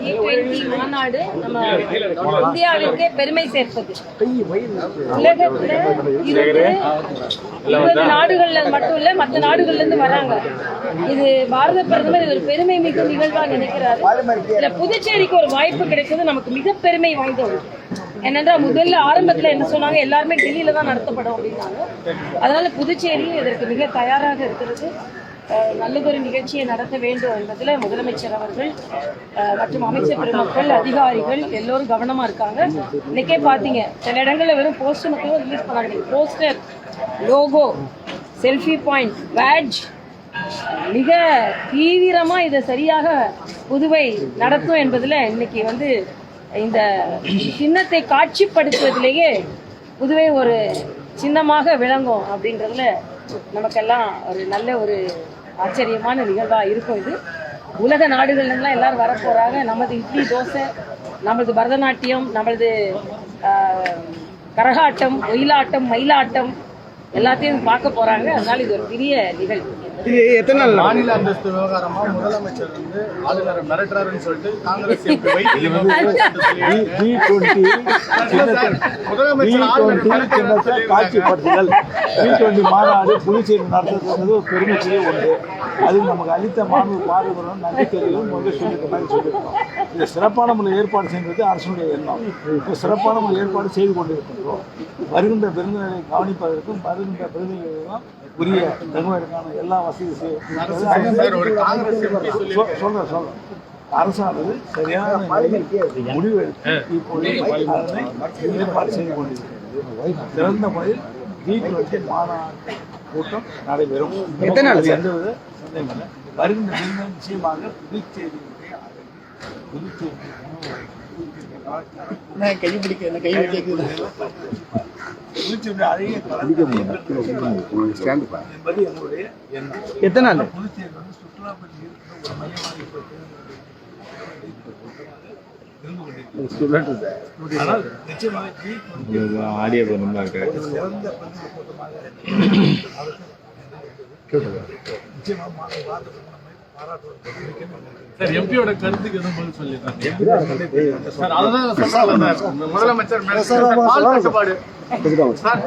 G20 மாநாடு நம்ம இந்தியாவிற்கே பெருமை சேர்ப்பது. உலகத்துல 20 நாடுகள்ல மட்டும் இல்ல, மற்ற நாடுகள்ல இருந்து வராங்க. இது பாரத பிரதமர் இது ஒரு பெருமை மிகு நிகழ்வா நினைக்கிறாரு. இல்ல புதுச்சேரிக்கு ஒரு வாய்ப்பு கிடைச்சது நமக்கு மிக பெருமை வாய்ந்தது. என்னென்றா முதல்ல ஆரம்பத்துல என்ன சொன்னாங்க, எல்லாருமே டெல்லியில தான் நடத்தப்படும் அப்படின்னாங்க. அதனால புதுச்சேரி இதற்கு மிக தயாராக இருக்கிறது. நல்லதொரு நிகழ்ச்சியை நடத்த வேண்டும் என்பதில் முதலமைச்சர் அவர்கள் மற்றும் அமைச்சர் பெருமக்கள் அதிகாரிகள் எல்லோரும் கவனமா இருக்காங்க. இன்னைக்கே பாத்தீங்க சில இடங்கள்ல வெறும் போஸ்டர் மட்டும் ரிலீஸ் பண்ணாங்க. Poster, logo, selfie point, badge, மிக தீவிரமா இதை சரியாக புதுவை நடத்தும் என்பதில் இன்னைக்கு வந்து இந்த சின்னத்தை காட்சிப்படுத்துவதிலேயே புதுவை ஒரு சின்னமாக விளங்கும் அப்படின்றதுல நமக்கெல்லாம் ஒரு நல்ல ஒரு ஆச்சரியமான நிகழ்வா இருக்கும். இது உலக நாடுகள்லாம் எல்லாரும் வரப்போறாங்க. நமது இட்லி தோசை, நமது பரதநாட்டியம், நமது கரகாட்டம், ஒயிலாட்டம், மயிலாட்டம் எல்லாத்தையும் பார்க்க போறாங்க. அதனால இது ஒரு பெரிய நிகழ்வு. இது எத்தனை நாள் மாநில அந்தஸ்து விவகாரமா முதலமைச்சர் வந்து ஆளுநரை மிரட்டுறாருன்னு சொல்லிட்டு காங்கிரஸ் காட்சிப்படுத்துதல் G20 மாநாடு புதுச்சேரி நடத்துறது ஒரு பெருமைக்குரிய ஒன்று. அது நமக்கு அளித்த மாண்பு பாரம்பரியம் நன்றி தெரியும் முதல் சொல்லியிருக்க மாதிரி சொல்லியிருக்கோம். இது சிறப்பான முறையில் ஏற்பாடு செய்வது அரசுடைய எண்ணம். இப்போ சிறப்பான முறையில் ஏற்பாடு செய்து கொண்டிருக்கின்றோம். வருகின்ற விருந்தினரை கவனிப்பதற்கும் வருகின்ற விருந்தினர்களுக்கும் உரிய தங்குவதற்கான எல்லா வசதி சொல்றேன். அரசானது சரியான முடிவு எடுத்து இப்பொழுது அதனை ஏற்பாடு செய்து கொண்டிருக்கிறது. சிறந்த முறையில் G20 மாநாட்டு கூட்டம் நடைபெறும். எந்த வித சந்தேகம் வருகின்ற விருந்தினர் நிச்சயமாக புதுச்சேரியுடைய எத்தனை நாள் ஆடியோ சார் எம்பியோட கருத்துக்கு எதுவும் பதில் சொல்லியிருக்காங்க சார். அதுதான் முதலமைச்சர் பால் கட்டுப்பாடு சார்